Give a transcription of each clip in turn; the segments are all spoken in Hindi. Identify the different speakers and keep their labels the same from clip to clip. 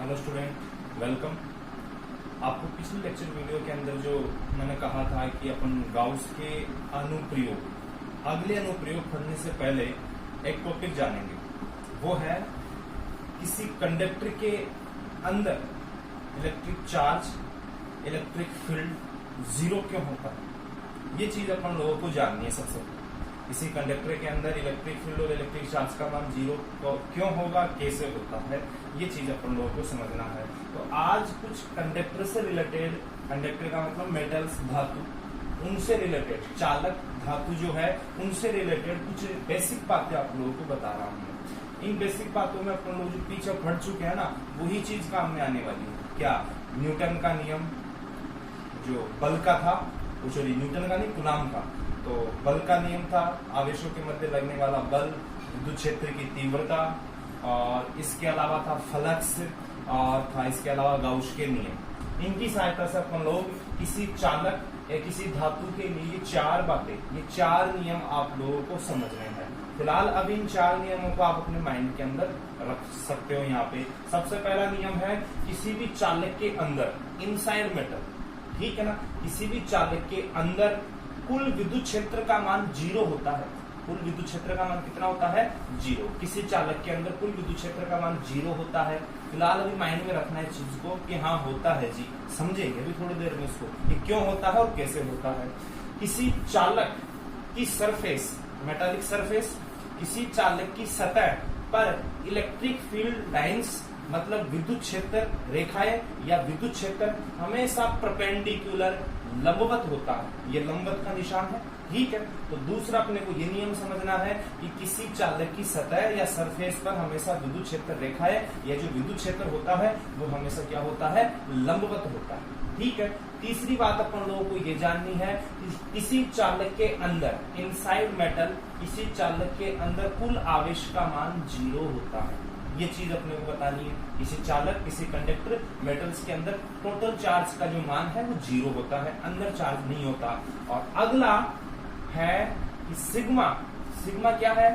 Speaker 1: Hello student, welcome. आपको पिछले लेक्चर वीडियो के अंदर जो मैंने कहा था कि अपन गाउस के अनुप्रयोग, अगले अनुप्रयोग पढ़ने से पहले एक टॉपिक जानेंगे। वो है किसी कंडक्टर के अंदर electric charge, electric field zero क्यों होता है। ये चीज अपन लोगों को जाननी है सबसे पहले। किसी कंडक्टर के अंदर इलेक्ट्रिक फील्ड और इलेक्ट्रिक चार्ज का मान जीरो क्यों होगा, कैसे होता है, ये चीज अपन लोगों को समझना है। तो आज कुछ कंडक्टर से रिलेटेड, कंडक्टर का मतलब मेटल्स, धातु, उनसे रिलेटेड, चालक धातु जो है उनसे रिलेटेड कुछ बेसिक बातें आप लोगों को बता रहा हूँ। इन बेसिक बातों में अपन लोग जो पीछे पढ़ चुके हैं ना, वही चीज काम में आने वाली है। क्या न्यूटन का नियम जो बल का था, सॉरी न्यूटन का नहीं, कूलॉम का। तो बल का नियम था, आवेशों के मध्य लगने वाला बल, विद्युत क्षेत्र की तीव्रता, और इसके अलावा था फ्लक्स, और था इसके अलावा गाउस के नियम। इनकी सहायता से अपन लोग किसी चालक या किसी धातु के लिए चार बातें, ये चार नियम आप लोगों को समझने हैं। फिलहाल अब इन चार नियमों को आप अपने माइंड के अंदर रख सकते हो। यहाँ पे सबसे पहला नियम है, किसी भी चालक के अंदर, इनसाइड मेटल, ठीक है ना, किसी भी चालक के अंदर कुल विद्युत क्षेत्र का मान जीरो होता है। कुल विद्युत क्षेत्र का मान कितना होता है? जीरो। किसी चालक के अंदर कुल विद्युत क्षेत्र का मान जीरो होता है। फिलहाल अभी माइंड में रखना है चीज को कि हाँ होता है जी, समझेंगे अभी थोड़ी देर में इसको कि क्यों होता है और कैसे होता है। किसी चालक की सरफेस, मेटालिक सरफेस, किसी चालक की सतह पर इलेक्ट्रिक फील्ड लाइंस, मतलब विद्युत क्षेत्र रेखाएं या विद्युत क्षेत्र हमेशा परपेंडिकुलर, लंबवत होता है। ये लंबवत का निशान है, ठीक है। तो दूसरा अपने को ये नियम समझना है कि किसी चालक की सतह या सरफेस पर हमेशा विद्युत क्षेत्र रेखाएं या जो विद्युत क्षेत्र होता है वो हमेशा क्या होता है? लंबवत होता है, ठीक है। तीसरी बात अपन लोगों को ये जाननी है कि किसी चालक के अंदर, इनसाइड मेटल, किसी चालक के अंदर कुल आवेश का मान जीरो होता है। ये चीज अपने को बतानी है। किसी चालक, किसी कंडक्टर, मेटल्स के अंदर टोटल चार्ज का जो मान है वो जीरो होता है, अंदर चार्ज नहीं होता। और अगला है कि सिग्मा, सिग्मा क्या है?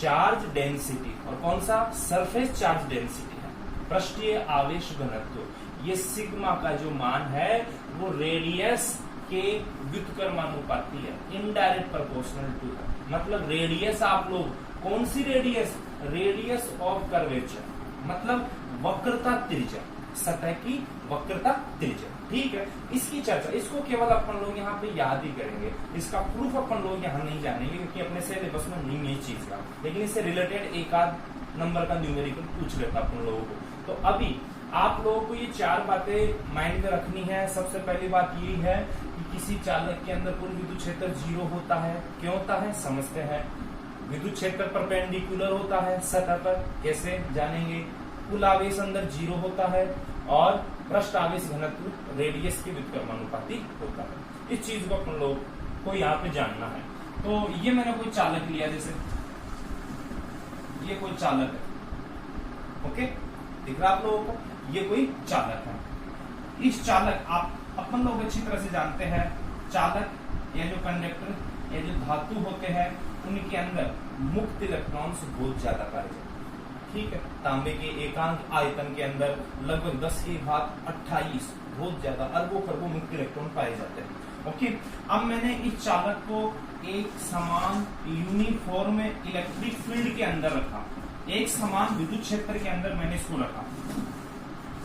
Speaker 1: Charge density. और कौन सा? सरफेस चार्ज डेंसिटी है, पृष्ठीय आवेश घनत्व। ये सिग्मा का जो मान है वो रेडियस के व्युत्क्रमानुपाती है, इनडायरेक्ट प्रोपोर्शनल टू है। मतलब रेडियस, आप लोग कौन सी रेडियस? रेडियस ऑफ कर्वेचर, मतलब वक्रता त्रिज्या, सतह की वक्रता त्रिज्या, ठीक है। इसकी चर्चा, इसको केवल अपन लोग यहाँ पे याद ही करेंगे, इसका प्रूफ अपन लोग यहाँ नहीं जानेंगे क्योंकि अपने सिलेबस में नहीं है चीज का। लेकिन इससे रिलेटेड एक आध नंबर का न्यूमेरिकल पूछ लेता अपन लोगों को। तो अभी आप लोगों को ये चार बातें माइंड में रखनी है। सबसे पहली बात ये है कि किसी चालक के अंदर कुल विद्युत क्षेत्र जीरो होता है। क्यों होता है समझते हैं। विद्युत क्षेत्र परपेंडिकुलर होता है सतह पर, कैसे जानेंगे। कुल आवेश अंदर जीरो होता है और पृष्ठ आवेश घनत्व रेडियस के व्युत्क्रमानुपाती होता है। इस चीज को अपन लोग को यहाँ पे जानना है। तो ये मैंने कोई चालक लिया, जैसे ये कोई चालक है, ओके, दिख रहा आप लोगों को? ये कोई चालक है। इस चालक, आप अपन लोग अच्छी तरह से जानते हैं, चालक या जो कंडक्टर या जो धातु होते हैं उनके अंदर मुक्त इलेक्ट्रॉन्स बहुत ज्यादा पाए जाते हैं, ठीक है। तांबे के एकांक आयतन के अंदर लगभग 10 की घात 28 बहुत ज्यादा, अरबों खरबों मुक्त इलेक्ट्रॉन पाए जाते हैं, ओके। अब मैंने इस चालक को एक समान यूनिफॉर्म इलेक्ट्रिक फील्ड के अंदर रखा, एक समान विद्युत क्षेत्र के अंदर मैंने इसको रखा,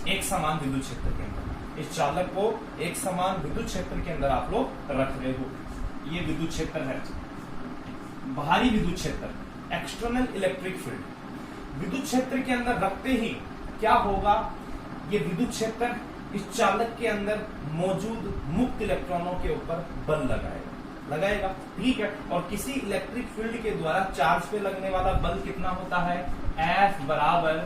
Speaker 1: एक समान विद्युत क्षेत्र के अंदर। इस चालक को एक समान विद्युत क्षेत्र के अंदर आप लोग रख रहे हो। ये विद्युत क्षेत्र है, बाहरी विद्युत क्षेत्र, एक्सटर्नल इलेक्ट्रिक फील्ड। विद्युत क्षेत्र के अंदर रखते ही क्या होगा? ये विद्युत क्षेत्र इस चालक के अंदर मौजूद मुक्त इलेक्ट्रॉनों के ऊपर बल लगाएगा, ठीक है। और किसी इलेक्ट्रिक फील्ड के द्वारा चार्ज पे लगने वाला बल कितना होता है? F बराबर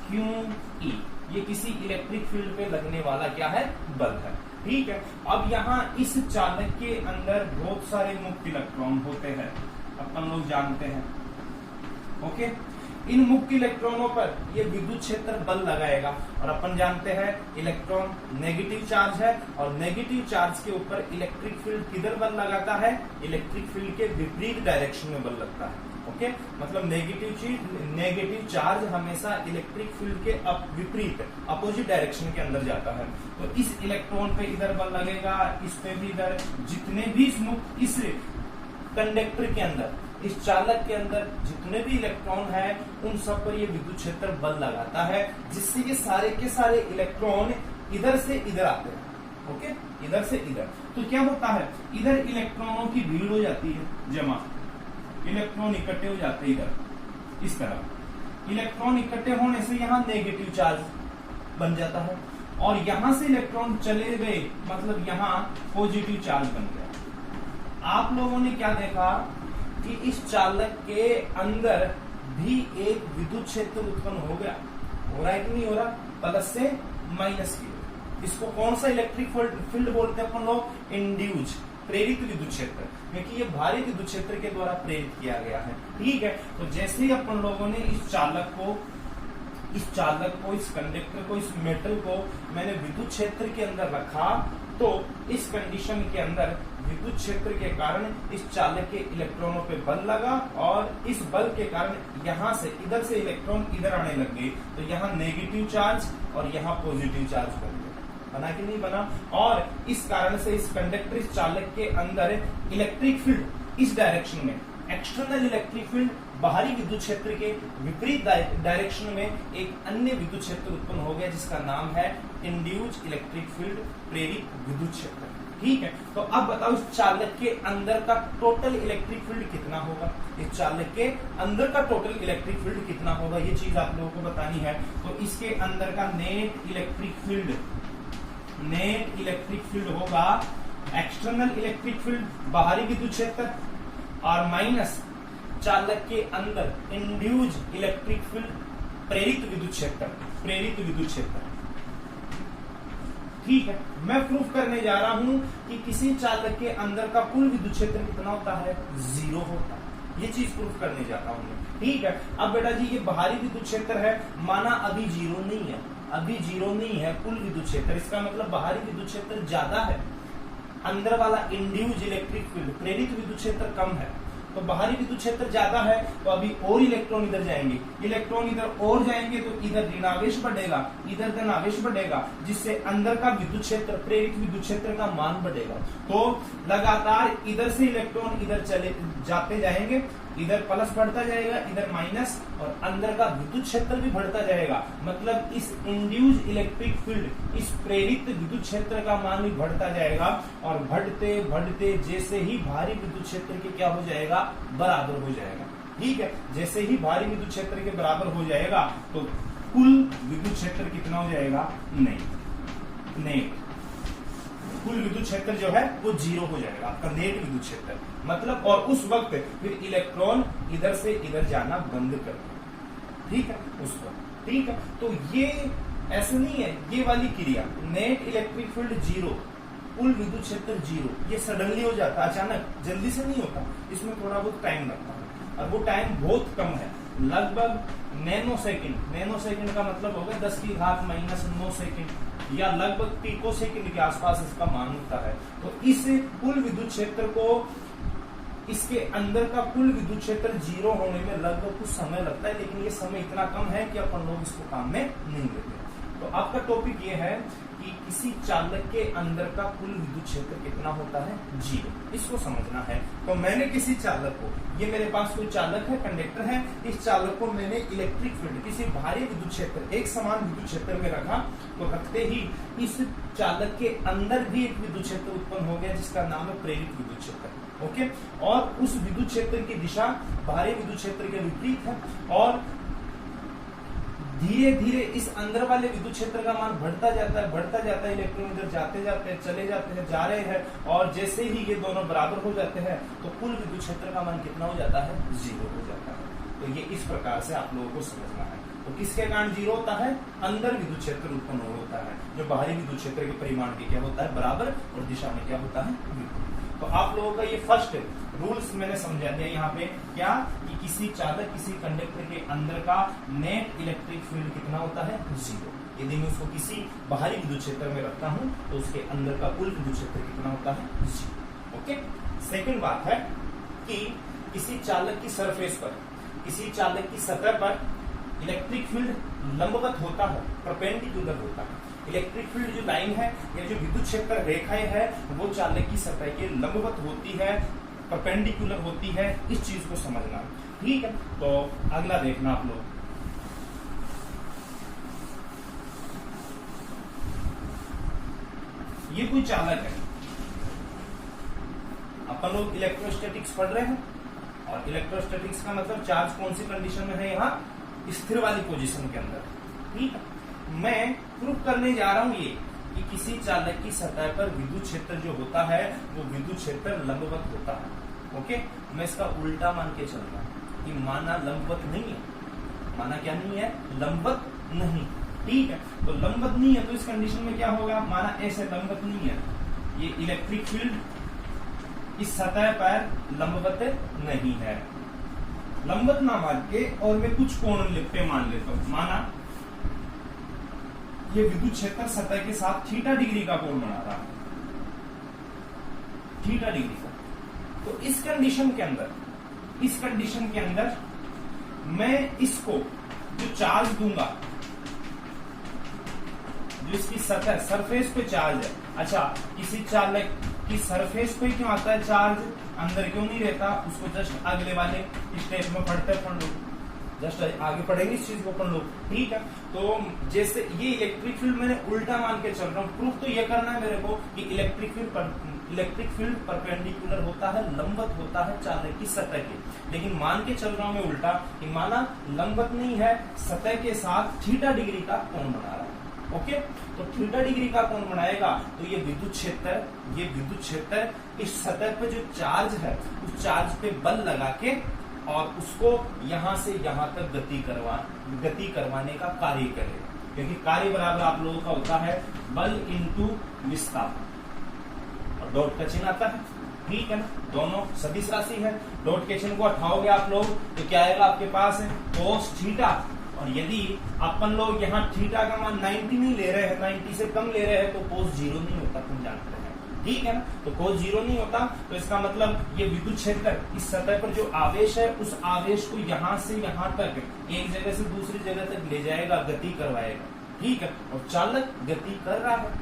Speaker 1: QE। ये किसी इलेक्ट्रिक फील्ड पे लगने वाला क्या है? बल है, ठीक है। अब यहाँ इस चालक के अंदर बहुत सारे मुक्त इलेक्ट्रॉन होते हैं, अपन लोग जानते हैं, ओके। इन मुक्त इलेक्ट्रॉनों पर ये विद्युत क्षेत्र बल लगाएगा। और अपन जानते हैं इलेक्ट्रॉन नेगेटिव चार्ज है, और नेगेटिव चार्ज के ऊपर इलेक्ट्रिक फील्ड किधर बल लगाता है? इलेक्ट्रिक फील्ड के विपरीत डायरेक्शन में बल लगता है, ओके, मतलब नेगेटिव चार्ज हमेशा इलेक्ट्रिक फील्ड के विपरीत अपोजिट डायरेक्शन के अंदर जाता है। तो इस इलेक्ट्रॉन पे इधर बल लगेगा, इस पे भी इधर, जितने भी इस कंडक्टर के अंदर, इस चालक के अंदर जितने भी इलेक्ट्रॉन है उन सब पर ये विद्युत क्षेत्र बल लगाता है, जिससे ये सारे के सारे इलेक्ट्रॉन इधर से इधर आते हैं। ओके, इधर से इधर। तो क्या होता है, इधर इलेक्ट्रॉनों की भीड़ हो जाती है जमा, इलेक्ट्रॉन इकट्ठे हो जाते हैं इधर इस तरह। इलेक्ट्रॉन इकट्ठे होने से यहाँ नेगेटिव चार्ज बन जाता है, और यहां से इलेक्ट्रॉन चले गए मतलब यहाँ पॉजिटिव चार्ज बन गया। आप लोगों ने क्या देखा कि इस चालक के अंदर भी एक विद्युत क्षेत्र उत्पन्न हो गया, हो रहा है कि नहीं हो रहा, प्लस से माइनस की। इसको कौन सा इलेक्ट्रिक फील्ड बोलते हैं अपन लोग, इंड्यूज, प्रेरित विद्युत क्षेत्र, क्योंकि ये भारी विद्युत क्षेत्र के द्वारा प्रेरित किया गया है। ठीक है, तो जैसे ही अपन लोगों ने इस चालक को, इस कंडक्टर को, इस मेटल को मैंने विद्युत क्षेत्र के अंदर रखा, तो इस कंडीशन के अंदर विद्युत क्षेत्र के कारण इस चालक के इलेक्ट्रॉनों पे बल लगा, और इस बल के कारण यहां से इधर से इलेक्ट्रॉन इधर आने लग गए, तो यहाँ नेगेटिव चार्ज और यहाँ पॉजिटिव चार्ज बन गया। बना कि नहीं बना? और इस कारण से इस कंडक्टर, इस चालक के अंदर इलेक्ट्रिक फील्ड इस डायरेक्शन में, एक्सटर्नल इलेक्ट्रिक फील्ड बाहरी विद्युत क्षेत्र के विपरीत डायरेक्शन में एक अन्य विद्युत क्षेत्र उत्पन्न हो गया, जिसका नाम है इंड्यूज इलेक्ट्रिक फील्ड, प्रेरित विद्युत क्षेत्र। ठीक है, तो अब बताओ इस चालक के अंदर का टोटल इलेक्ट्रिक फील्ड कितना होगा, इस चालक के अंदर का टोटल इलेक्ट्रिक फील्ड कितना होगा, ये चीज आप लोगों को बतानी है। तो इसके अंदर का नेट इलेक्ट्रिक फील्ड होगा एक्सटर्नल इलेक्ट्रिक फील्ड, बाहरी विद्युत क्षेत्र, और माइनस चालक के अंदर इंड्यूज इलेक्ट्रिक फील्ड, प्रेरित विद्युत क्षेत्र। ठीक है, मैं प्रूफ करने जा रहा हूं कि किसी चालक के अंदर का कुल विद्युत क्षेत्र कितना होता है, 0 होता है। ये चीज प्रूफ करने जाता हूं मैं। ठीक है, अब बेटा जी ये बाहरी विद्युत क्षेत्र है, माना अभी 0 नहीं है कुल विद्युत क्षेत्र, इसका मतलब बाहरी विद्युत क्षेत्र ज्यादा है, अंदर वाला इंड्यूज इलेक्ट्रिक फील्ड, प्रेरित विद्युत क्षेत्र कम है। तो बाहरी विद्युत क्षेत्र ज्यादा है, तो अभी और इलेक्ट्रॉन इधर जाएंगे, इलेक्ट्रॉन इधर और जाएंगे, तो इधर ऋणावेश बढ़ेगा, इधर धनावेश बढ़ेगा, जिससे अंदर का विद्युत क्षेत्र, प्रेरित विद्युत क्षेत्र का मान बढ़ेगा। तो लगातार इधर से इलेक्ट्रॉन इधर चले जाते जाएंगे, इधर प्लस बढ़ता जाएगा, इधर माइनस, और अंदर का विद्युत क्षेत्र भी बढ़ता जाएगा। मतलब इस इंड्यूज इलेक्ट्रिक फील्ड, इस प्रेरित विद्युत क्षेत्र का मान भी बढ़ता जाएगा, और बढ़ते बढ़ते जैसे ही भारी विद्युत क्षेत्र के क्या हो जाएगा, बराबर हो जाएगा। ठीक है, जैसे ही भारी विद्युत क्षेत्र के बराबर हो जाएगा, तो कुल विद्युत क्षेत्र कितना हो जाएगा, नहीं, कुल विद्युत क्षेत्र जो है वो 0 हो जाएगा, आपका नेट विद्युत क्षेत्र। मतलब, और उस वक्त फिर इलेक्ट्रॉन इधर से इधर जाना बंद कर देगा। ठीक है, उस वक्त। ठीक है, तो ये ऐसा नहीं है, ये वाली क्रिया नेट इलेक्ट्रिक फील्ड 0, कुल विद्युत क्षेत्र 0, ये सडनली हो जाता है, अचानक, जल्दी से नहीं होता, इसमें थोड़ा बहुत टाइम लगता है, और वो टाइम बहुत कम है, लगभग नैनो सेकंड का मतलब होगा 10 की घात -9 सेकंड, या लगभग पिको सेकंड के आसपास इसका मान होता है। तो इस कुल विद्युत क्षेत्र को, इसके अंदर का कुल विद्युत क्षेत्र 0 होने में लगभग कुछ समय लगता है, लेकिन ये समय इतना कम है कि अपन लोग इसको काम में नहीं लेते। तो आपका टॉपिक ये है कि किसी चालक के अंदर का कुल विद्युत क्षेत्र कितना होता है, 0, इसको समझना है। तो मैंने किसी चालक को, ये मेरे पास कोई चालक है, कंडक्टर है, इस चालक को मैंने इलेक्ट्रिक फील्ड, किसी भारी विद्युत क्षेत्र, एक समान विद्युत क्षेत्र में रखा, तो रखते ही इस चालक के अंदर भी एक विद्युत क्षेत्र उत्पन्न हो गया, जिसका नाम है प्रेरित विद्युत क्षेत्र। ओके, और उस विद्युत क्षेत्र की दिशा बाहरी विद्युत क्षेत्र के विपरीत है, और धीरे धीरे इस अंदर वाले विद्युत क्षेत्र का मान बढ़ता जाता है, इलेक्ट्रॉन इधर जाते हैं, चले जाते हैं, जा रहे हैं, और जैसे ही ये दोनों बराबर हो जाते हैं, तो कुल विद्युत क्षेत्र का मान कितना हो जाता है, 0 हो जाता है। तो ये इस प्रकार से आप लोगों को समझना है। तो किसके कारण 0 होता है, अंदर विद्युत क्षेत्र उत्पन्न होता है, जो बाहरी विद्युत क्षेत्र के परिमाण के क्या होता है, बराबर, और दिशा में क्या होता है, विपरीत। तो आप लोगों का ये फर्स्ट रूल्स मैंने समझा दिया यहाँ पे, क्या कि किसी चालक, किसी कंडक्टर के अंदर का नेट इलेक्ट्रिक फील्ड कितना होता है, 0। यदि मैं उसको किसी बाहरी विद्युत क्षेत्र में रखता हूं, तो उसके अंदर का कुल विद्युत क्षेत्र कितना होता है, 0। ओके, सेकंड बात है कि किसी चालक की सरफेस पर, किसी चालक की सतह पर इलेक्ट्रिक फील्ड लंबवत होता है, परपेंडिकुलर होता है। इलेक्ट्रिक फील्ड जो लाइन है या जो विद्युत क्षेत्र रेखाएं है वो चालक की सतह के लंबवत होती है, परपेंडिकुलर होती है। इस चीज को समझना, ठीक है। तो अगला देखना आप लोग, ये कोई चालक है, अपन लोग इलेक्ट्रोस्टैटिक्स पढ़ रहे हैं, और इलेक्ट्रोस्टैटिक्स का मतलब चार्ज कौन सी कंडीशन में है, यहाँ स्थिर वाली पोजीशन के अंदर, ठीक है। मैं प्रूफ करने जा रहा हूं ये कि किसी चालक की सतह पर विद्युत क्षेत्र जो होता है वो विद्युत क्षेत्र लंबवत होता है। ओके, मैं इसका उल्टा मान के चल रहा हूं कि माना लंबवत नहीं है, माना क्या नहीं है, लंबवत नहीं, ठीक है। तो लंबवत नहीं है तो इस कंडीशन में क्या होगा, माना ऐसे लंबवत नहीं है, ये इलेक्ट्रिक फील्ड इस सतह पर लंबवत नहीं है। लंबवत ना मान के और मैं कुछ कोण पे मान लेता हूं, माना ये विद्युत क्षेत्र सतह के साथ थीटा डिग्री का कोण बना रहा है, थीटा डिग्री का। तो इस कंडीशन के अंदर, इस कंडीशन के अंदर मैं इसको जो चार्ज दूंगा, जो इसकी सतह सरफेस पे चार्ज है, अच्छा किसी चालक की सरफेस पे क्यों आता है चार्ज, अंदर क्यों नहीं रहता, उसको जस्ट अगले वाले स्टेप में पढ़ते पढ़ लो, जस्ट आगे पढ़ेंगे इस चीज को पढ़ लो, ठीक है। तो जैसे ये इलेक्ट्रिक फील्ड मैंने उल्टा मान के चल रहा हूं, प्रूफ तो ये करना है मेरे को कि इलेक्ट्रिक फील्ड परपेंडिकुलर होता है, लंबवत होता है चालक की सतह के, लेकिन मान के चल रहा हूं मैं उल्टा कि माना लंबवत नहीं है, सतह के साथ थीटा डिग्री का कोण बना रहा है। ओके, तो थीटा डिग्री का कोण बनाएगा तो ये विद्युत क्षेत्र इस सतह पे जो चार्ज है उस चार्ज पे बल लगा के और उसको यहां से यहां तक गति करवाने का कार्य करेगा, क्योंकि कार्य बराबर आप लोगों का होता है बल इंटू विस्थापन, और डॉट का चिन्ह आता है, ठीक है ना, दोनों सदिश राशि है। डॉट के चिन्ह को हटाओगे आप लोग तो क्या आएगा आपके पास है कोस थीटा, और यदि अपन लोग यहाँ थीटा का मान 90 नहीं ले रहे हैं, 90 से कम ले रहे हैं तो कोस 0 नहीं होता, तुम जानते हैं, ठीक है ना। तो कोस 0 नहीं होता तो इसका मतलब ये विद्युत क्षेत्र इस सतह पर जो आवेश है उस आवेश को यहाँ से यहाँ तक एक जगह से दूसरी जगह तक ले जाएगा, गति करवाएगा, ठीक है। और चालक गति कर रहा है,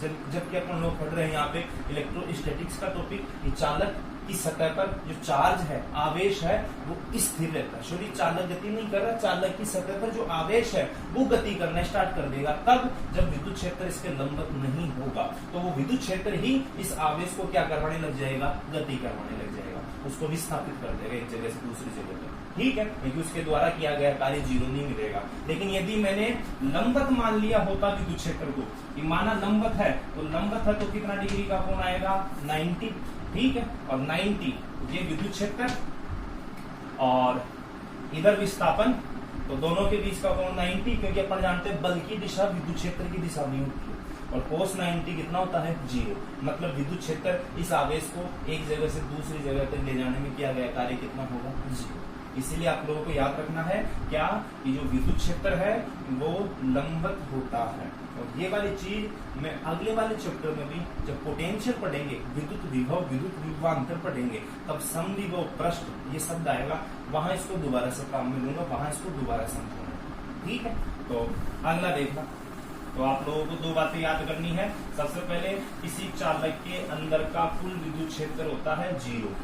Speaker 1: जबकि अपन लोग पढ़ रहे हैं यहाँ पे इलेक्ट्रोस्टैटिक्स का टॉपिक, ये चालक की सतह पर जो चार्ज है, आवेश है, वो स्थिर रहता है। सॉरी, चालक गति नहीं कर रहा, चालक की सतह पर जो आवेश है वो गति करना स्टार्ट कर देगा, तब जब विद्युत क्षेत्र इसके लंबवत नहीं होगा तो वो विद्युत क्षेत्र ही इस आवेश को क्या करवाने लग जाएगा, गति करवाने लग जाएगा, उसको विस्थापित कर देगा एक जगह से दूसरी जगह तक, ठीक है, क्योंकि उसके द्वारा किया गया कार्य 0 नहीं मिलेगा। लेकिन यदि मैंने लंबवत मान लिया होता विद्युत क्षेत्र को, कि माना लंबवत है तो कितना डिग्री का कोण आएगा, 90, ठीक है, और 90 ये विद्युत क्षेत्र और इधर विस्थापन, तो दोनों के बीच का कोण 90, क्योंकि अपन जानते हैं बल की दिशा विद्युत क्षेत्र की दिशा नहीं होती है, और कोस 90 कितना होता है 0, मतलब विद्युत क्षेत्र इस आवेश को एक जगह से दूसरी जगह तक ले जाने में किया गया कार्य कितना होगा, 0। इसीलिए आप लोगों को याद रखना है क्या, कि जो विद्युत क्षेत्र है वो लंबवत होता है। और ये वाली चीज मैं अगले वाले चैप्टर में भी जब पोटेंशियल पढ़ेंगे, विद्युत विभव विद्युत विभवांतर पढ़ेंगे, तब समविभव पृष्ठ ये शब्द आएगा, वहां इसको दोबारा से काम में लूंगा, वहां इसको दोबारा समझूंगा, ठीक है। तो अगला देखना, तो आप लोगों को 2 बातें याद करनी है। सबसे पहले किसी चालक के अंदर का कुल विद्युत क्षेत्र होता है 0,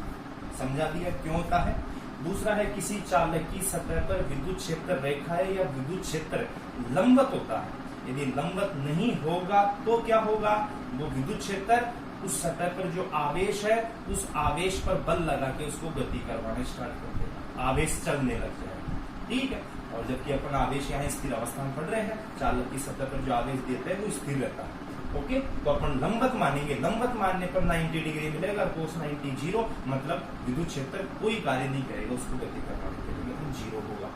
Speaker 1: समझा दिया क्यों होता है। दूसरा है किसी चालक की सतह पर विद्युत क्षेत्र रेखाएं या विद्युत क्षेत्र लंबवत होता है, यदि लंबवत नहीं होगा तो क्या होगा, वो विद्युत क्षेत्र उस सतह पर जो आवेश है उस आवेश पर बल लगा के उसको गति करवाना स्टार्ट कर देगा, आवेश चलने लग जाएगा, ठीक है। और जबकि अपन आवेश यहाँ स्थिर अवस्था में पढ़ रहे हैं, चालक की सतह पर जो आवेश देते हैं वो स्थिर रहता है, ओके। तो अपन लंबवत मानेंगे, लंबवत मानने पर 90 डिग्री मिलेगा, कोस 90 0, मतलब विद्युत क्षेत्र कोई कार्य नहीं करेगा, उसको गति करवाने के लिए 0 होगा।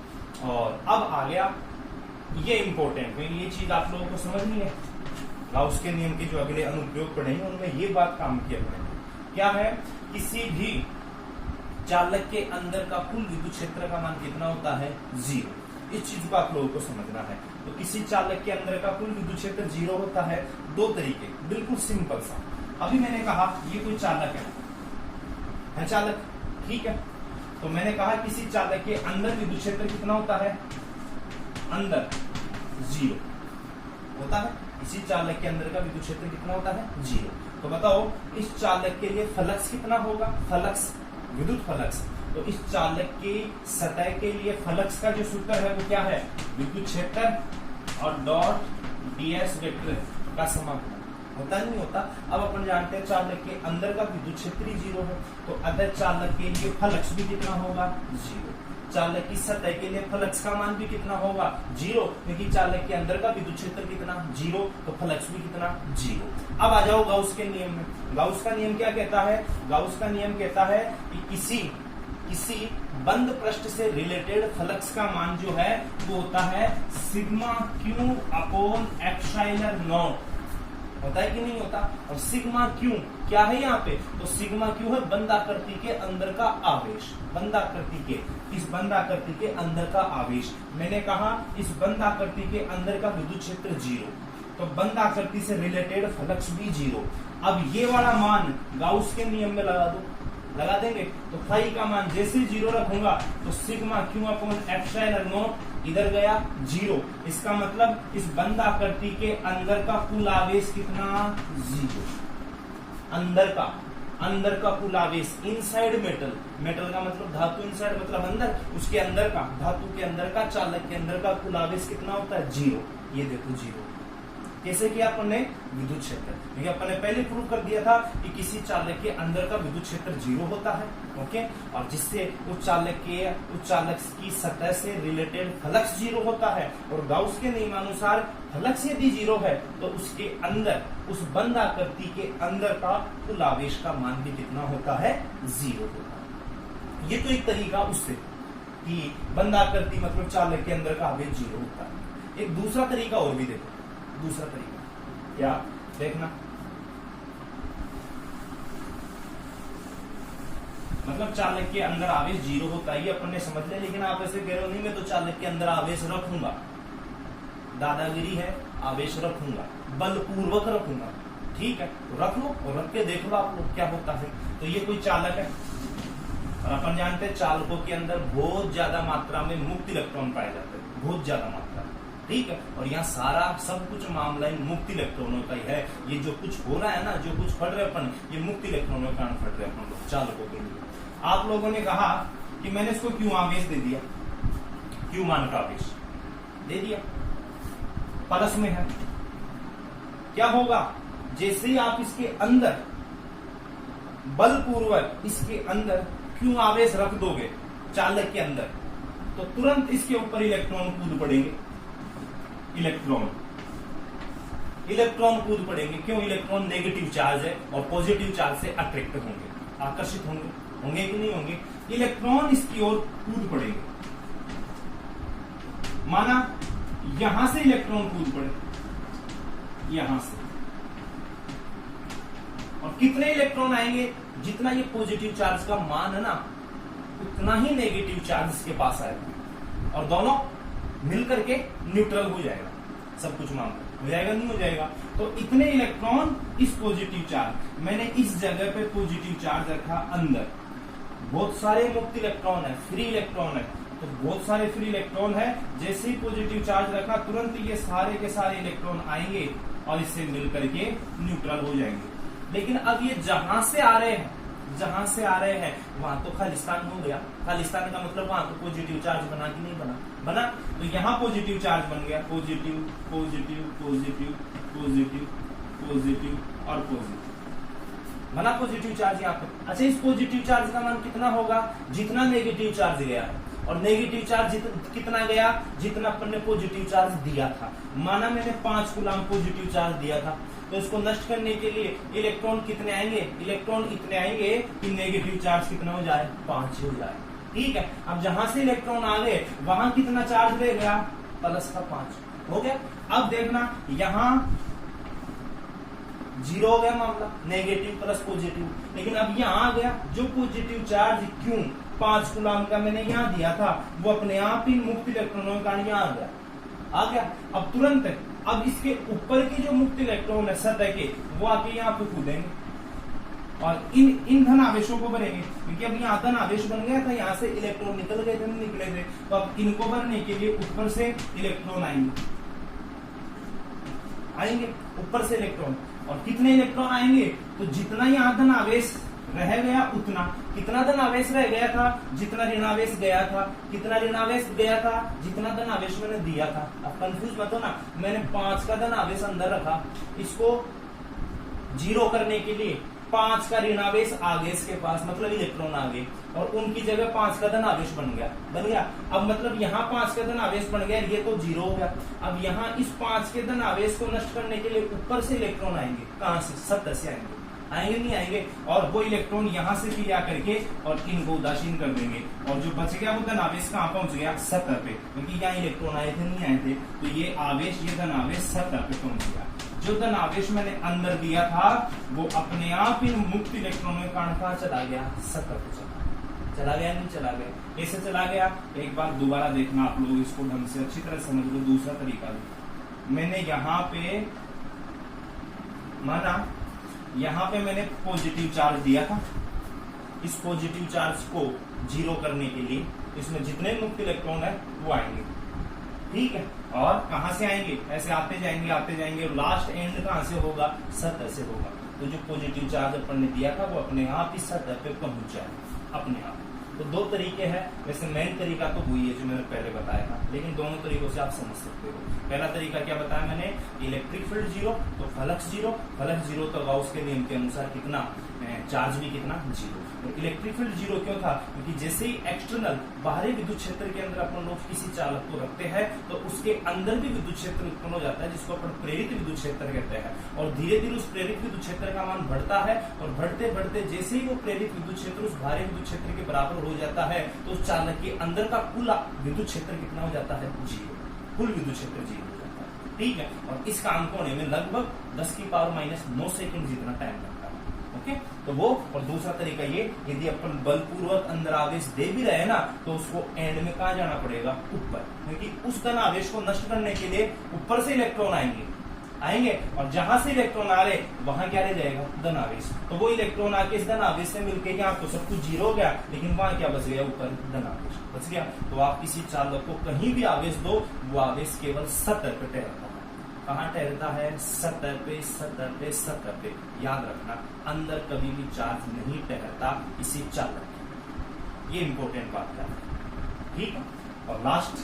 Speaker 1: और अब आ गया ये इंपॉर्टेंट, ये चीज आप लोगों को समझनी है, गाउस के नियम के जो अगले अनुप्रयोग पढ़ेंगे उनमें ये बात काम किया पड़ेगा। क्या है, किसी भी चालक के अंदर का कुल विद्युत क्षेत्र का मान कितना होता है, 0। इस चीज को आप लोगों को समझना है। तो किसी चालक के अंदर का कुल विद्युत क्षेत्र 0 होता है 2 तरीके, बिल्कुल सिंपल सा। अभी मैंने कहा ये कोई चालक है चालक, ठीक है। तो मैंने कहा किसी चालक के अंदर विद्युत क्षेत्र कितना होता है, अंदर 0 होता है। इसी चालक के अंदर का विद्युत क्षेत्र कितना होता है, 0। तो बताओ इस चालक के लिए फ्लक्स कितना होगा, फ्लक्स विद्युत फ्लक्स। तो इस चालक की सतह के लिए फ्लक्स का जो सूत्र है वो क्या है, विद्युत क्षेत्र और डॉट ds वेक्टर का समाकलन। होता नहीं होता। अब अपन जानते हैं चालक के अंदर का विद्युत क्षेत्र ही 0 है, तो अतः चालक के लिए फ्लक्स भी कितना होगा, 0। चालक की सतह के लिए फ्लक्स का मान भी कितना होगा, 0, क्योंकि चालक के अंदर का विद्युत क्षेत्र कितना, 0, तो फ्लक्स भी कितना, 0। अब आ जाओ गाउस के नियम में। गाउस का नियम क्या कहता है, गाउस का नियम कहता है कि किसी बंद पृष्ठ से रिलेटेड फ्लक्स का मान जो है वो होता है sigma Q upon epsilon not. होता है कि नहीं होता। और सिग्मा क्यू क्या है यहाँ पे, तो सिग्मा क्यू है बंद आकृति के अंदर का आवेश, बंद आकृति के, इस बंद आकृति के अंदर का आवेश। मैंने कहा इस बंद आकृति के अंदर का विद्युत क्षेत्र 0, तो बंद आकृति से रिलेटेड फ्लक्स भी 0। अब ये वाला मान गाउस के नियम में लगा दो, लगा देंगे तो फाई का मान जैसे 0 रखूंगा तो sigma Q upon epsilon not इधर गया 0। इसका मतलब इस बंद आकृति के अंदर का कुल आवेश कितना, 0। अंदर का कुल आवेश इनसाइड मेटल का मतलब धातु, इनसाइड मतलब अंदर, उसके अंदर का, धातु के अंदर का, चालक के अंदर का कुल आवेश कितना होता है, 0। ये देखो 0 कैसे किया अपन ने, विद्युत क्षेत्र, क्योंकि अपन ने पहले प्रूव कर दिया था कि किसी चालक के अंदर का विद्युत क्षेत्र 0 होता है, ओके, और जिससे उस चालक की सतह से रिलेटेड फ्लक्स 0 होता है। और गाउस के नियमानुसार फ्लक्स यदि 0 है तो उसके अंदर, उस बंद आकृति के अंदर का कुल आवेश का मान भी कितना होता है, 0 होता है। ये तो एक तरीका उससे कि बंद आकृति मतलब चालक के अंदर का आवेश 0 होता है। एक दूसरा तरीका और भी देखो, दूसरा तरीका क्या देखना, मतलब चालक के अंदर आवेश 0 होता है, ये अपन ने समझ लिया। लेकिन आप ऐसे कह रहे हो नहीं मैं तो चालक के अंदर आवेश रखूंगा, दादागिरी है, आवेश रखूंगा, बलपूर्वक रखूंगा, ठीक है, तो रख लो और रख के देख लो आप लोग क्या होता है। तो ये कोई चालक है और अपन जानते हैं चालकों के अंदर बहुत ज्यादा मात्रा में मुक्त इलेक्ट्रॉन पाए जाते हैं, बहुत ज्यादा मात्रा, ठीक है। और यहाँ सारा सब कुछ मामला इन मुक्त इलेक्ट्रॉनों का ही है। ये जो कुछ हो रहा है ना, जो कुछ पढ़ रहे अपन, ये मुक्त इलेक्ट्रॉनों के कारण पढ़ रहे अपन लोग चालकों के लिए। आप लोगों ने कहा कि मैंने इसको क्यू आवेश दे दिया, क्यू मान का आवेश दे दिया, प्लस में है, क्या होगा, जैसे ही आप इसके अंदर बलपूर्वक इसके अंदर क्यू आवेश रख दोगे चालक के अंदर, तो तुरंत इसके ऊपर इलेक्ट्रॉन कूद पड़ेंगे, इलेक्ट्रॉन कूद पड़ेंगे। क्यों, इलेक्ट्रॉन नेगेटिव चार्ज है और पॉजिटिव चार्ज से अट्रैक्ट होंगे, आकर्षित होंगे कि नहीं होंगे, इलेक्ट्रॉन इसकी ओर कूद पड़ेंगे। माना यहां से इलेक्ट्रॉन कूद पड़े, यहां से, और कितने इलेक्ट्रॉन आएंगे, जितना ये पॉजिटिव चार्ज का मान है ना उतना ही नेगेटिव चार्ज इसके पास आएगा और दोनों मिलकर के न्यूट्रल हो जाएगा, सब कुछ मामला हो जाएगा, नहीं हो जाएगा। तो इतने इलेक्ट्रॉन इस पॉजिटिव चार्ज, मैंने इस जगह पे पॉजिटिव चार्ज रखा, अंदर बहुत सारे मुक्त इलेक्ट्रॉन है, फ्री इलेक्ट्रॉन है, तो बहुत सारे फ्री इलेक्ट्रॉन है। जैसे ही पॉजिटिव चार्ज रखा तुरंत ये सारे के सारे इलेक्ट्रॉन आएंगे और इससे मिलकर के न्यूट्रल हो जाएंगे। लेकिन अब ये जहां से आ रहे हैं वहां तो खालिस्तान हो गया। खालिस्तान का मतलब वहां तो पॉजिटिव चार्ज बना कि नहीं बना, तो यहाँ पॉजिटिव चार्ज बन गया, positive positive positive positive positive और पॉजिटिव बना पॉजिटिव चार्ज यहाँ पे। अच्छा, इस पॉजिटिव चार्ज का मान कितना होगा, जितना नेगेटिव चार्ज गया है, और नेगेटिव चार्ज कितना गया, जितना अपन ने पॉजिटिव चार्ज दिया था। माना मैंने 5 कूलम पॉजिटिव चार्ज दिया था, तो इसको नष्ट करने के लिए इलेक्ट्रॉन कितने आएंगे, इलेक्ट्रॉन इतने आएंगे कि नेगेटिव चार्ज कितना हो जाए, 5 हो जाए, ठीक है। अब जहां से इलेक्ट्रॉन आ गए वहां कितना चार्ज रह गया, प्लस का 5 हो गया। अब देखना यहां 0 हो गया मामला, नेगेटिव प्लस पॉजिटिव, लेकिन अब यहाँ आ गया जो पॉजिटिव चार्ज क्यों 5 कूलम का मैंने यहाँ दिया था वो अपने आप ही मुक्त इलेक्ट्रॉनों का यहाँ आ गया। अब तुरंत अब इसके ऊपर के जो मुक्त इलेक्ट्रॉन है सतह के वो आके यहाँ पे कूदेंगे, और इन धन आवेशों को भरेंगे, क्योंकि अब यहाँ धन आवेश बन गया था, यहाँ से इलेक्ट्रॉन निकल गए थे, निकले थे, तो अब इनको भरने के लिए ऊपर से इलेक्ट्रॉन आएंगे ऊपर से इलेक्ट्रॉन। और कितने इलेक्ट्रॉन आएंगे, तो जितना यहाँ धन आवेश रह गया उतना, कितना धन आवेश रह गया था, जितना ऋणावेश गया था, कितना ऋणावेश गया था, जितना धन आवेश मैंने दिया था। अब कंफ्यूज मत हो ना, मैंने 5 का धन आवेश अंदर रखा, इसको 0 करने के लिए 5 का ऋणावेश आ गया इसके पास, मतलब इलेक्ट्रॉन आ गए, और उनकी जगह 5 का धन आवेश बन गया। अब मतलब यहाँ 5 का धन आवेश बन गया, ये तो 0 हो गया। अब यहाँ इस 5 के धन आवेश को नष्ट करने के लिए ऊपर से इलेक्ट्रॉन आएंगे, कहां से, सतह से आएंगे, नहीं आएंगे, और वो इलेक्ट्रॉन यहाँ से भी आ करके और इनको उदासीन कर देंगे, और जो बच गया वो धन आवेश कहाँ पहुंच गया, सतह पे, क्योंकि यहाँ इलेक्ट्रॉन आए थे नहीं आए थे, तो ये आवेश, ये धन आवेश सतह पे पहुंच गया। जो धन आवेश मैंने अंदर दिया था वो अपने आप इन मुक्त इलेक्ट्रॉनों के कारण कहाँ चला गया, सतह पे चला गया, नहीं चला गया, कैसे चला गया, एक बार दोबारा देखना आप लोग, इसको ढंग से अच्छी तरह समझ लो। दूसरा तरीका, मैंने यहाँ पे माना, यहाँ पे मैंने पॉजिटिव चार्ज दिया था, इस पॉजिटिव चार्ज को 0 करने के लिए इसमें जितने मुक्त इलेक्ट्रॉन है वो आएंगे, ठीक है, और कहां से आएंगे, ऐसे आते जाएंगे, और लास्ट एंड कहां से होगा, सतह से होगा। तो जो पॉजिटिव चार्ज अपन ने दिया था वो अपने आप ही सतह पे पहुंच जाएगा अपने आप। तो 2 तरीके हैं, वैसे मेन तरीका तो वही है जो मैंने पहले बताया था, लेकिन दोनों तरीकों से आप समझ सकते हो। पहला तरीका क्या बताया मैंने, इलेक्ट्रिक फील्ड 0 तो फ्लक्स 0 तो गाउस के नियम के अनुसार कितना, चार्ज भी कितना, 0। तो इलेक्ट्रिक फील्ड 0 क्यों था, क्योंकि जैसे ही एक्सटर्नल बाहरी विद्युत क्षेत्र के अंदर अपन लोग किसी चालक को रखते हैं तो उसके अंदर भी विद्युत क्षेत्र उत्पन्न हो जाता है, जिसको अपन प्रेरित विद्युत क्षेत्र कहते हैं, और धीरे धीरे उस प्रेरित विद्युत क्षेत्र का मान बढ़ता है, और बढ़ते बढ़ते जैसे ही वो प्रेरित विद्युत क्षेत्र उस बाहरी विद्युत क्षेत्र के बराबर हो जाता है, तो उस चालक के अंदर का कुल विद्युत क्षेत्र कितना हो जाता है, 0, कुल विद्युत क्षेत्र 0 हो जाता है, ठीक है। और इस काम को होने में लगभग 10⁻⁹ सेकंड जितना टाइम लगता है, ओके। तो वो, और दूसरा तरीका ये, यदि अपन बलपूर्वक अंदर आवेश दे भी रहे ना तो उसको एंड में कहाँ जाना पड़ेगा, ऊपर, क्योंकि उस धन आवेश को नष्ट करने के लिए ऊपर से इलेक्ट्रॉन आएंगे, और जहां से इलेक्ट्रॉन आ रहे वहां क्या रह जाएगा, धन आवेश। तो वो इलेक्ट्रॉन आके इस धन आवेश से मिलकर यहाँ तो सब कुछ 0 हो गया, लेकिन वहां क्या बच गया, ऊपर धन आवेश बच गया। तो आप किसी चालक को कहीं भी आवेश दो, वो आवेश केवल सतह पे ठहरता है, कहाँ ठहरता है, सतह पे, याद रखना, अंदर कभी भी चार्ज नहीं ठहरता इसी चालक, ये इंपॉर्टेंट बात है, ठीक है। और लास्ट,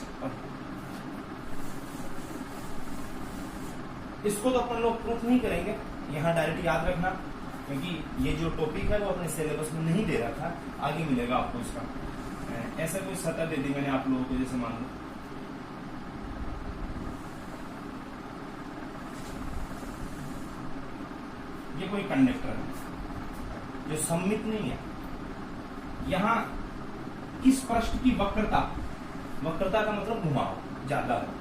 Speaker 1: इसको तो अपन लोग प्रूफ नहीं करेंगे, यहाँ डायरेक्ट याद रखना, क्योंकि ये जो टॉपिक है वो अपने सिलेबस में नहीं दे रखा, आगे मिलेगा आपको इसका। ऐसा कोई सतह दे दी मैंने आप लोगों को, जैसे मान लो ये कोई कंडक्टर है जो सममित नहीं है, यहाँ इस पृष्ठ की वक्रता का मतलब घुमाव ज्यादा है,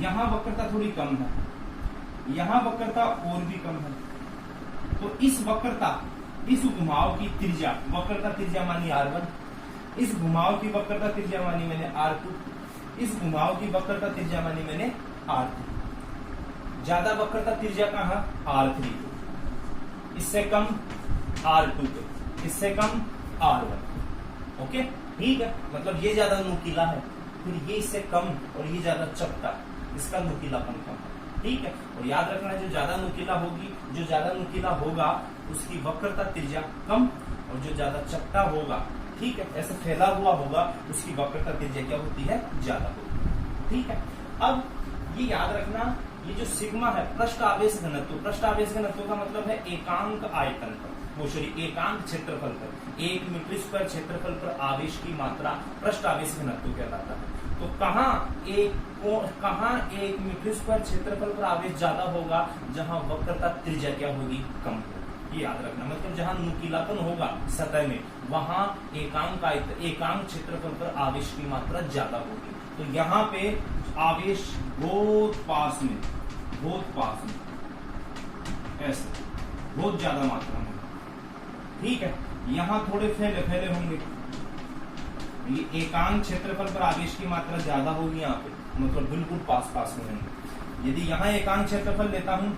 Speaker 1: यहाँ वक्रता थोड़ी कम है, यहाँ वक्रता और भी कम है, तो इस वक्रता, इस घुमाव की त्रिज्या, वक्रता त्रिज्या मानी R1, इस घुमाव की वक्रता त्रिज्या मानी मैंने R2, इस घुमाव की वक्रता त्रिज्या मानी मैंने R3, ज्यादा वक्रता त्रिज्या कहाँ, R3 पे, इससे कम R2 पे, इससे कम R1, ओके, ठीक है। मतलब ये ज्यादा नुकीला है, फिर ये इससे कम, और ये ज्यादा चपटा, इसका नुकीलापन कम है, ठीक है। और याद रखना, जो ज्यादा नुकीला होगा उसकी वक्रता त्रिज्या कम, और जो ज्यादा चपटा होगा, ठीक है, ऐसे फैला हुआ होगा, उसकी वक्रता त्रिज्या क्या होती है, ज्यादा होती है, ठीक है। अब ये याद रखना, ये जो सिग्मा है, पृष्ठ आवेश घनत्व का मतलब है एकांक आयतन पर, वो सॉरी एकांक क्षेत्रफल पर, 1 मीटर स्क्वायर क्षेत्रफल पर आवेश की मात्रा पृष्ठ आवेश घनत्व कहलाता है। तो कहाँ 1 मीटर स्क्वायर क्षेत्रफल पर आवेश ज्यादा होगा, जहां वक्रता त्रिज्या क्या होगी, कम होगी, ये याद रखना। मतलब जहां नुकीलापन होगा सतह में, वहां एकांक क्षेत्रफल पर आवेश की मात्रा ज्यादा होगी। तो यहाँ पे आवेश बहुत पास में ऐसे बहुत ज्यादा मात्रा में, ठीक है। यहाँ थोड़े फैले होंगे, ये एकांक क्षेत्रफल पर आवेश की मात्रा ज्यादा होगी, यहाँ पे मतलब बिल्कुल पास में होंगे। यदि यहाँ एकांक क्षेत्रफल लेता हूं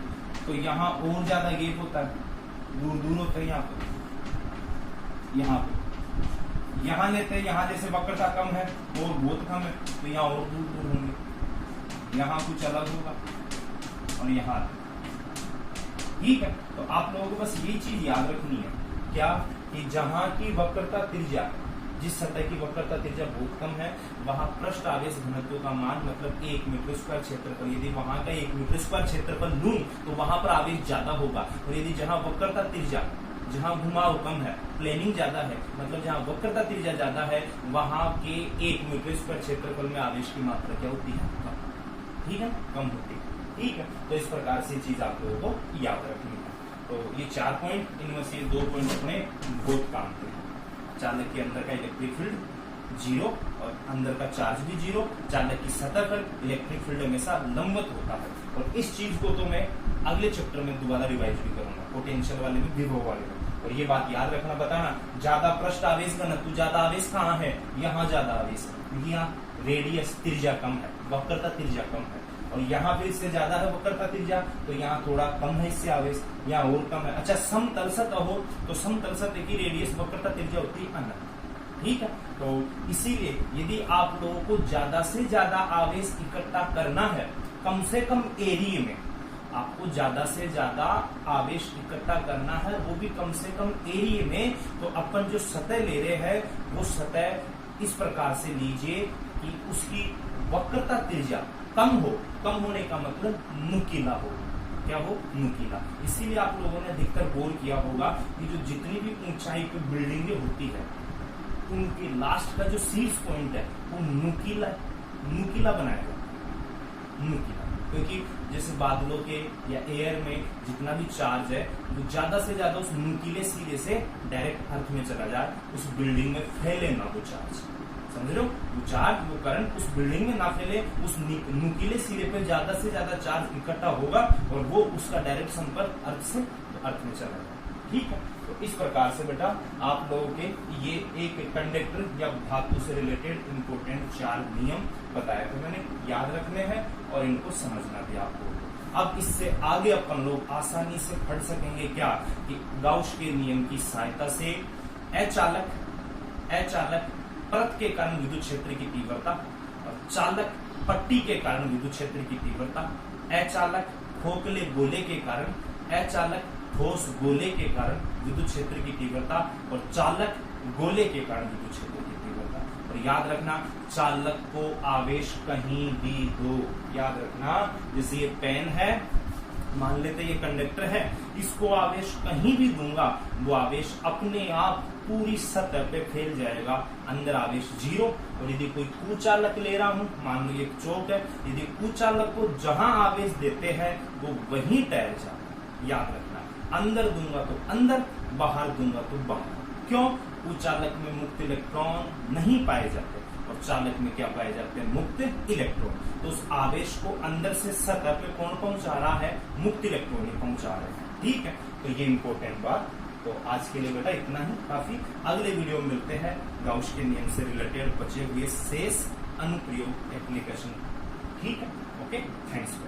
Speaker 1: तो यहाँ और ज्यादा गैप होता है, दूर दूर होते हैं यहाँ पे, यहाँ लेते हैं, यहाँ जैसे वक्रता कम है और बहुत कम है तो यहाँ और दूर दूर होंगे, यहाँ कुछ अलग होगा और यहाँ, ठीक है। तो आप लोगों को बस ये चीज याद रखनी है क्या, कि जहां की वक्रता त्रिज्या, जिस सतह की वक्रता त्रिज्या बहुत कम है, वहां पृष्ठ आवेश घनत्व का मान मतलब 1 मीटर स्क्वायर क्षेत्रफल, यदि वहां का 1 मीटर स्क्वायर क्षेत्रफल लूं तो वहां पर आवेश ज्यादा होगा। और यदि जहां वक्रता त्रिज्या, जहां घुमाव कम है, प्लेनिंग ज्यादा है, मतलब जहां वक्रता त्रिज्या ज्यादा है, वहां के 1 मीटर स्क्वायर क्षेत्रफल में आवेश की मात्रा क्या होती है, कम, ठीक है, कम होती है, ठीक है। तो इस प्रकार से चीज आप लोगों को याद रखनी है। तो ये 4 पॉइंट, इनमें से 2 पॉइंट अपने बहुत काम के हैं। चालक के अंदर का इलेक्ट्रिक फील्ड 0 और अंदर का चार्ज भी 0, चालक की सतह पर इलेक्ट्रिक फील्ड हमेशा लंबवत होता है। और इस चीज को तो मैं अगले चैप्टर में दोबारा रिवाइज भी करूंगा, पोटेंशियल वाले में, विभव वाले में। और ये बात याद रखना, बताना, ज्यादा पृष्ठ आवेश घनत्व, ज्यादा आवेश कहाँ है, यहाँ ज्यादा आवेश है, क्योंकि यहाँ रेडियस त्रिज्या कम है, वक्रता त्रिज्या कम है, और यहाँ पे इससे ज्यादा है वक्रता त्रिज्या, तो यहाँ थोड़ा कम है इससे आवेश, यहाँ और कम है। अच्छा, समतल सतह हो तो समतल सतह की रेडियस वक्रता त्रिज्या होती है अनंत, ठीक है। तो इसीलिए यदि आप लोगों को ज्यादा से ज्यादा आवेश इकट्ठा करना है कम से कम एरिया में, आपको ज्यादा से ज्यादा आवेश इकट्ठा करना है, वो भी कम से कम एरिया में, तो अपन जो सतह ले रहे हैं वो सतह इस प्रकार से लीजिए कि उसकी वक्रता त्रिज्या कम हो, कम होने का मतलब नुकीला हो, क्या हो, नुकीला। इसीलिए आप लोगों ने अधिकतर गौर किया होगा कि जो जितनी भी ऊंचाई पे बिल्डिंगें होती है उनके लास्ट का जो शीर्ष पॉइंट है वो नुकीला बनाया जाता है, नुकीला, क्योंकि जैसे बादलों के या एयर में जितना भी चार्ज है वो ज्यादा से ज्यादा उस नुकीले सिरे से डायरेक्ट अर्थ में चला जाए, उस बिल्डिंग में फैले ना वो चार्ज, समझ रहे हो, वो चार्ज, वो करंट उस बिल्डिंग में ना फैले, उस नुकीले सिरे पे ज्यादा से ज्यादा चार्ज इकट्ठा होगा और वो उसका डायरेक्ट संपर्क अर्थ से अर्थ में चला जाए, ठीक है। तो इस प्रकार से बेटा आप लोगों के ये एक कंडक्टर या धातु से रिलेटेड इंपोर्टेंट 4 नियम बताए थे मैंने, याद रखने हैं और इनको समझना भी आपको। अब इससे आगे अपन लोग आसानी से पढ़ सकेंगे क्या, कि गाउस के नियम की सहायता से अचालक परत के कारण विद्युत क्षेत्र की तीव्रता और चालक पट्टी के कारण विद्युत क्षेत्र की तीव्रता, अचालक खोखले गोले के कारण, अचालक ठोस गोले के कारण विद्युत क्षेत्र की तीव्रता और चालक गोले के कारण विद्युत क्षेत्र की तीव्रता। और याद रखना, चालक को आवेश कहीं भी दो, याद रखना, जैसे ये पेन है, मान लेते ये कंडक्टर है, इसको आवेश कहीं भी दूंगा वो आवेश अपने आप पूरी सतह पे फैल जाएगा, अंदर आवेश 0। और यदि कोई कुचालक ले रहा हूं, मान लो ये चौक है, यदि कुचालक को जहां आवेश देते हैं वो वहीं ठहर जाए, याद रखना, अंदर दूंगा तो अंदर, बाहर दूंगा तो बाहर। क्यों? कुचालक में मुक्त इलेक्ट्रॉन नहीं पाए जाते और चालक में क्या पाए जाते हैं, मुक्त इलेक्ट्रॉन। तो उस आवेश को अंदर से सतह पे कौन पहुंचा रहा है, मुक्त इलेक्ट्रॉन ही पहुंचा रहे हैं, ठीक है। तो ये इंपॉर्टेंट बात। तो आज के लिए बेटा इतना ही काफी, अगले वीडियो में मिलते हैं गाउस के नियम से रिलेटेड बचे हुए शेष अनुप्रयोग एप्लीकेशन, ठीक है, ओके, थैंक्स।